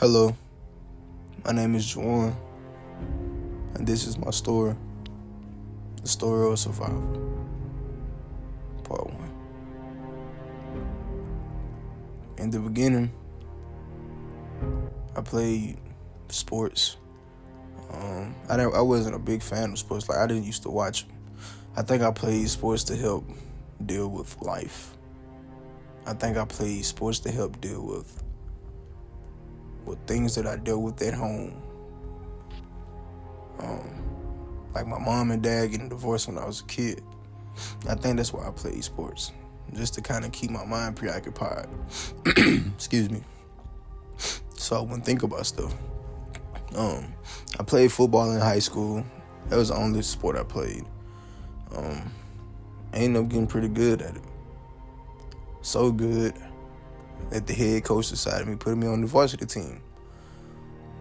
Hello, my name is Jwan, and this is my story, the story of a survivor, part 1. In the beginning, I played sports. I wasn't a big fan of sports. I didn't used to watch them. I think I played sports to help deal with life. I think I played sports to help deal with things that I dealt with at home. Like my mom and dad getting divorced when I was a kid. I think that's why I played sports, just to kind of keep my mind preoccupied. Excuse me. So I wouldn't think about stuff. I played football in high school. That was the only sport I played. I ended up getting pretty good at it. So good that the head coach decided me putting me on the varsity team.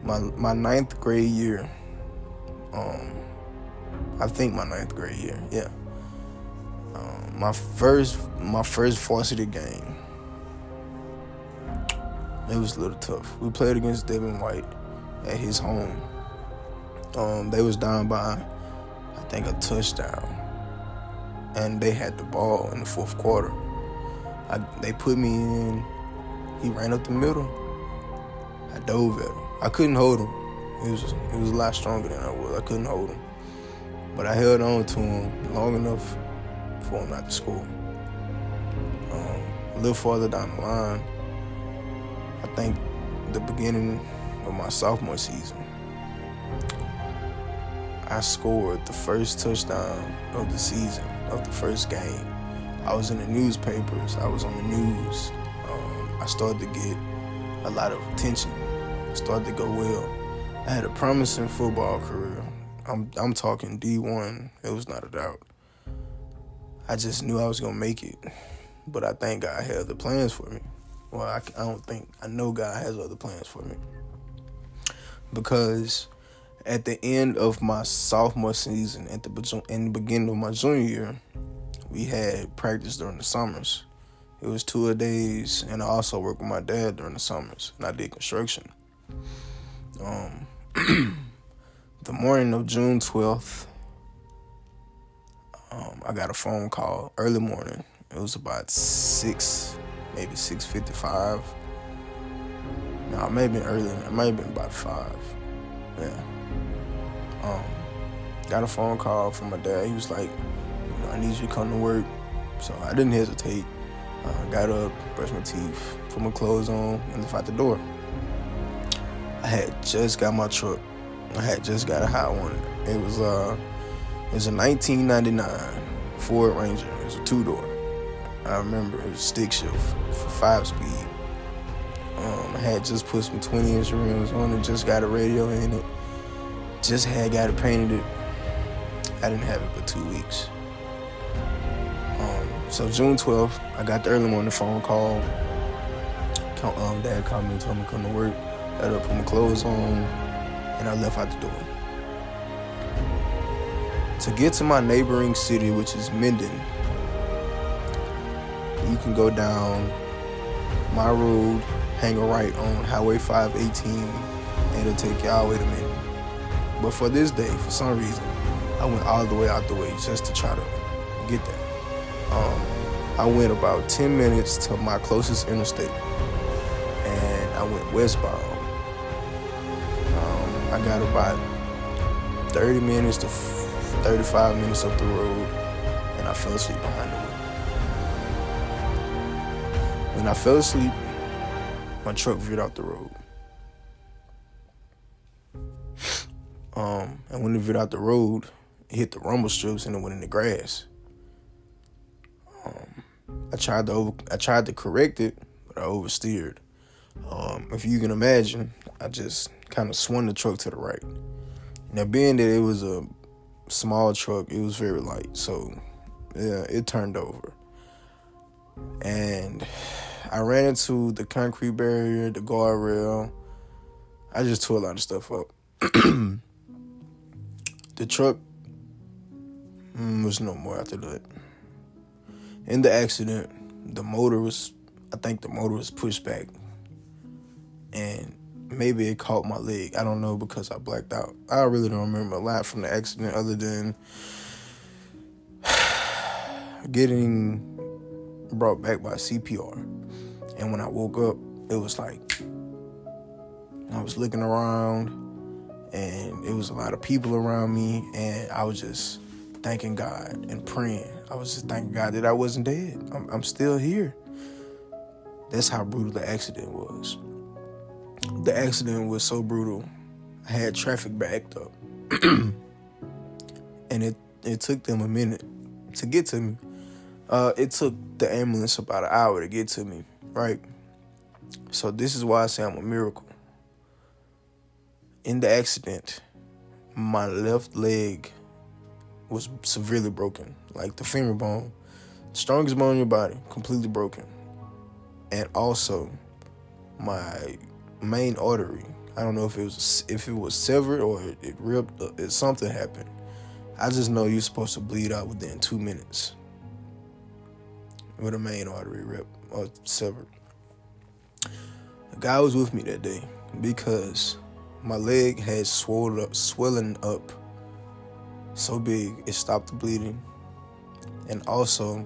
My ninth grade year. I think my ninth grade year. Yeah. My first varsity game. It was a little tough. We played against Devin White at his home. They was down by, I think, a touchdown, and they had the ball in the fourth quarter. They put me in. He ran up the middle. I dove at him. I couldn't hold him. He was a lot stronger than I was. I couldn't hold him, but I held on to him long enough for him not to score. A little farther down the line, I think the beginning of my sophomore season, I scored the first touchdown of the season, of the first game. I was in the newspapers. I was on the news. I started to get a lot of attention. It started to go well. I had a promising football career. I'm talking D1. It was not a doubt. I just knew I was gonna make it, but I think God had other plans for me. Well, I know God has other plans for me, because at the end of my sophomore season, in the beginning of my junior year, we had practice during the summers. It was 2-a-days, and I also worked with my dad during the summers, and I did construction. The morning of June 12th, I got a phone call early morning. It was about 6, maybe 6:55. No, it may have been earlier. It might have been about 5. Yeah. Got a phone call from my dad. He was like, I need you to come to work. So I didn't hesitate. Got up, brushed my teeth, put my clothes on, and left out the door. I had just got my truck. I had just got a hot one. It was a 1999 Ford Ranger. It was a 2-door. I remember it was stick shift for 5-speed. I had just put some 20-inch rims on it, just got a radio in it, just had got it painted. I didn't have it for 2 weeks. So June 12th, I got the early morning phone call. Dad called me and told me to come to work. Got up, put my clothes on, and I left out the door. To get to my neighboring city, which is Minden, you can go down my road, hang a right on Highway 518, and it'll take you all the way to Minden. But for this day, for some reason, I went all the way out the way just to try to get there. I went about 10 minutes to my closest interstate, and I went westbound. I got about 30 minutes to 35 minutes up the road, and I fell asleep behind the wheel. When I fell asleep, my truck veered off the road. And when it veered out the road, it hit the rumble strips and it went in the grass. I tried to correct it, but I oversteered. If you can imagine, I just kind of swung the truck to the right. Now, being that it was a small truck, it was very light, so yeah, it turned over. And I ran into the concrete barrier, the guardrail. I just tore a lot of stuff up. The truck was no more after that. In the accident, I think the motor was pushed back, and maybe it caught my leg. I don't know because I blacked out. I really don't remember a lot from the accident other than getting brought back by CPR. And when I woke up, it was like I was looking around and it was a lot of people around me, and I was just thanking God and praying. I was just thanking God that I wasn't dead. I'm still here. That's how brutal the accident was. The accident was so brutal. I had traffic backed up. And it took them a minute to get to me. It took the ambulance about an hour to get to me, right? So this is why I say I'm a miracle. In the accident, my left leg was severely broken, like the femur bone, strongest bone in your body, completely broken. And also, my main artery, I don't know if it was severed or it ripped, something happened. I just know you're supposed to bleed out within 2 minutes with a main artery ripped or severed. The guy was with me that day because my leg had swelling up so big it stopped the bleeding, and also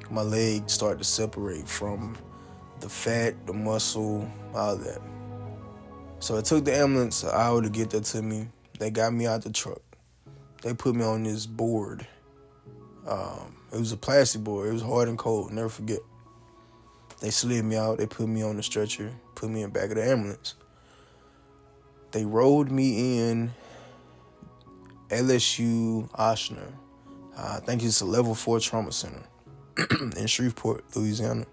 my leg started to separate from the fat, the muscle, all that. So it took the ambulance an hour to get there to me. They got me out the truck. They put me on this board. It was a plastic board. It was hard and cold. Never forget. They slid me out. They put me on the stretcher, put me in the back of the ambulance. They rolled me in LSU Ochsner. I think it's a level 4 trauma center in Shreveport, Louisiana.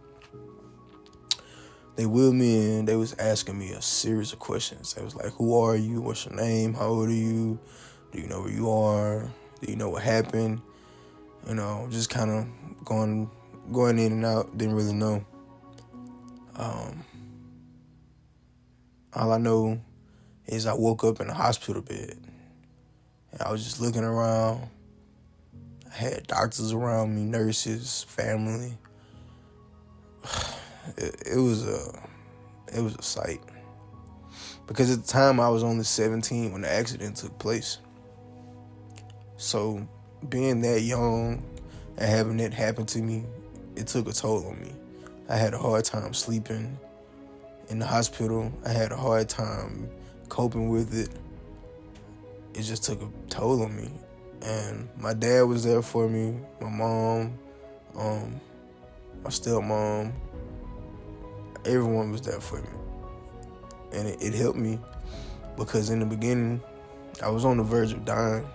They wheeled me in. They was asking me a series of questions. They was like, who are you? What's your name? How old are you? Do you know where you are? Do you know what happened? You know, just kind of going in and out. Didn't really know. All I know is I woke up in a hospital bed. And I was just looking around. I had doctors around me, nurses, family. It was a sight. Because at the time I was only 17 when the accident took place. So being that young and having it happen to me, it took a toll on me. I had a hard time sleeping in the hospital. I had a hard time coping with it. It just took a toll on me. And my dad was there for me, my mom, my stepmom, everyone was there for me. And it helped me because in the beginning, I was on the verge of dying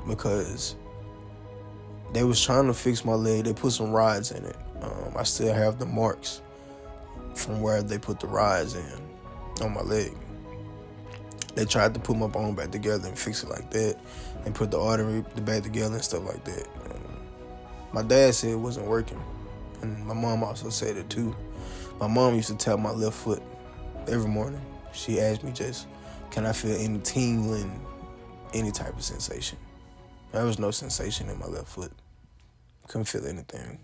because they was trying to fix my leg. They put some rods in it. I still have the marks from where they put the rods in on my leg. They tried to put my bone back together and fix it like that and put the artery back together and stuff like that. My dad said it wasn't working, and my mom also said it too. My mom used to tap my left foot every morning. She asked me just, can I feel any tingling, any type of sensation? There was no sensation in my left foot. Couldn't feel anything.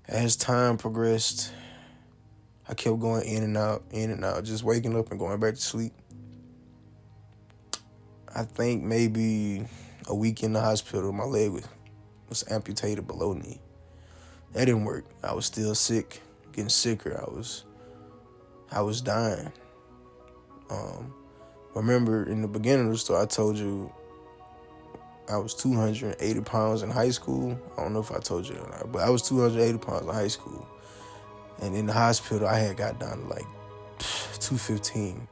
As time progressed, I kept going in and out, just waking up and going back to sleep. I think maybe a week in the hospital, my leg was amputated below knee. That didn't work. I was still sick, getting sicker. I was dying. Remember in the beginning of the story, I told you I was 280 pounds in high school. I don't know if I told you that or not, but I was 280 pounds in high school. And in the hospital, I had got down to like 215.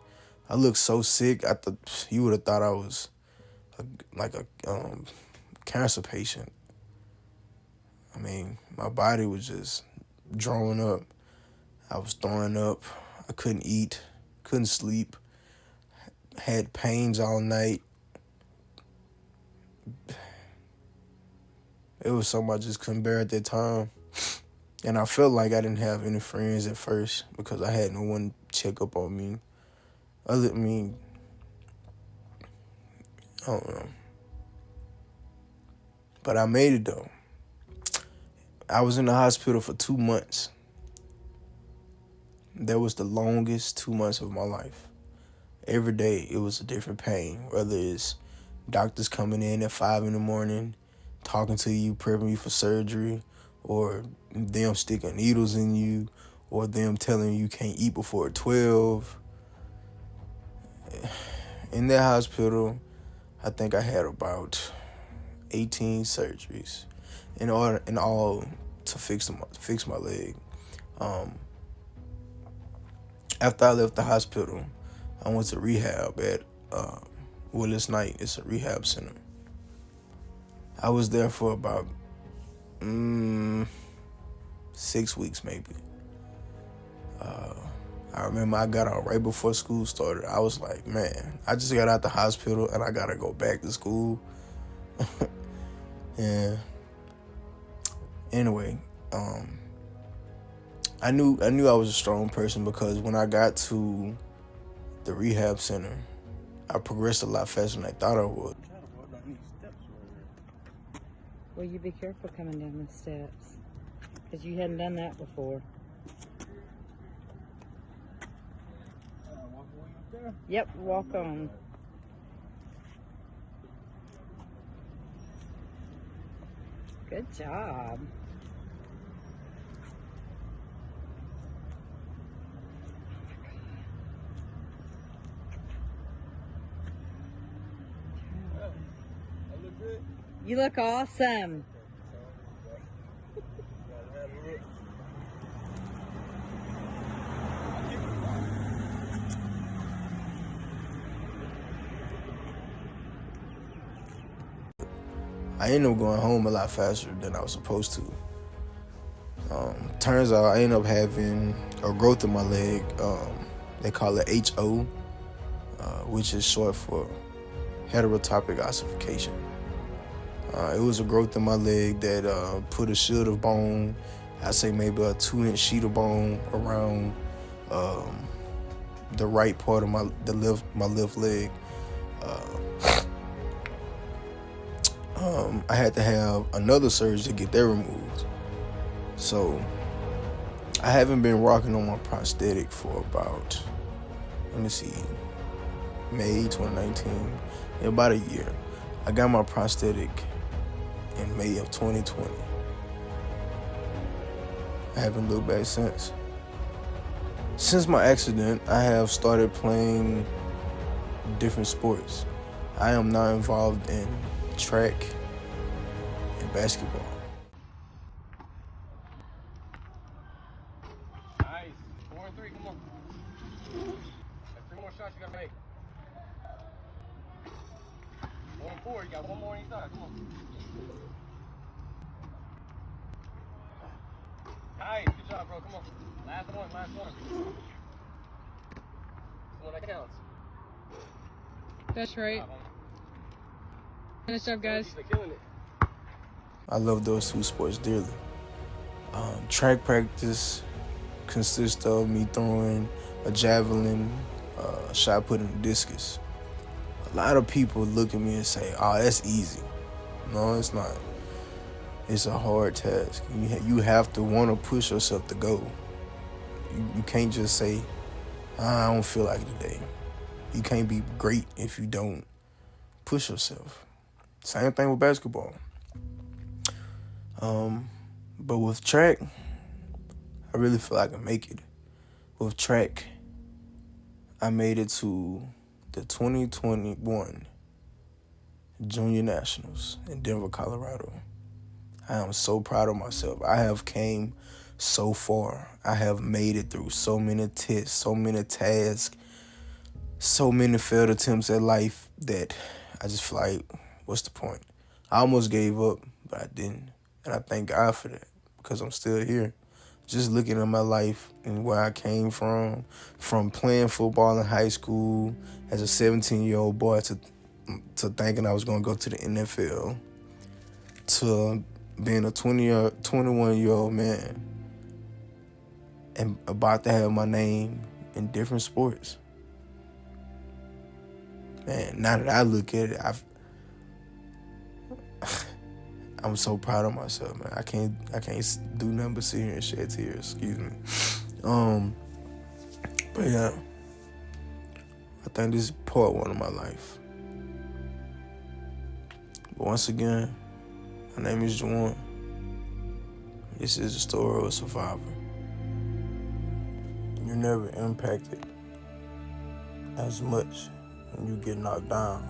I looked so sick. I thought you would have thought I was like a cancer patient. I mean, my body was just drawing up. I was throwing up. I couldn't eat, couldn't sleep, had pains all night. It was something I just couldn't bear at that time. And I felt like I didn't have any friends at first because I had no one check up on me. I don't know. But I made it though. I was in the hospital for 2 months. That was the longest 2 months of my life. Every day it was a different pain, whether it's doctors coming in at 5 in the morning, talking to you, prepping you for surgery, or them sticking needles in you, or them telling you can't eat before 12. In that hospital, I think I had about 18 surgeries in all to fix my leg. After I left the hospital, I went to rehab at Willis Knight. It's a rehab center. I was there for about 6 weeks maybe. I remember I got out right before school started. I was like, man, I just got out the hospital and I gotta go back to school. Yeah. Anyway, I knew I was a strong person because when I got to the rehab center, I progressed a lot faster than I thought I would. Well, you be careful coming down the steps, because you hadn't done that before. Yep, walk on. Good job. You look awesome. I ended up going home a lot faster than I was supposed to. Turns out I ended up having a growth in my leg. They call it HO, which is short for heterotopic ossification. It was a growth in my leg that put a shield of bone, I'd say maybe a 2-inch sheet of bone around the right part of my left leg. I had to have another surgery to get that removed. So I haven't been rocking on my prosthetic for about, May 2019, about a year. I got my prosthetic in May of 2020. I haven't looked back since. Since my accident, I have started playing different sports. I am now involved in track and basketball. Nice. 4 and 3, come on. That's 3 more shots you gotta make. 4 and 4, you got 1 more on each side, come on. Nice, good job, bro, come on. Last one. This one that counts. That's right. Finish up, guys. They're killing it. I love those two sports dearly. Track practice consists of me throwing a javelin, shot put in a discus. A lot of people look at me and say, "Oh, that's easy." No, it's not. It's a hard task. You have to want to push yourself to go. You can't just say, "I don't feel like it today." You can't be great if you don't push yourself. Same thing with basketball. But with track, I really feel I can make it. With track, I made it to the 2021 Junior Nationals in Denver, Colorado. I am so proud of myself. I have came so far. I have made it through so many tests, so many tasks, so many failed attempts at life that I just feel like, what's the point? I almost gave up, but I didn't. And I thank God for that because I'm still here. Just looking at my life and where I came from playing football in high school as a 17-year-old boy to thinking I was going to go to the NFL, to being a 21-year-old man and about to have my name in different sports. Man, now that I look at it, I'm so proud of myself, man. I can't do nothing but sit here and shed tears. Excuse me. But yeah, I think this is part one of my life. But once again, my name is Jwan. This is the story of a survivor. You're never impacted as much when you get knocked down,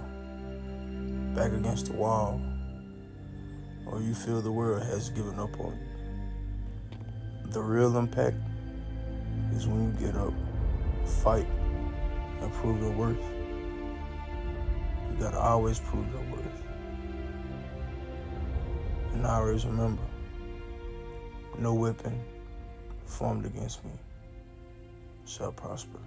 back against the wall, or you feel the world has given up on you. The real impact is when you get up, fight, and prove your worth. You gotta always prove your worth. And I always remember, no weapon formed against me shall prosper.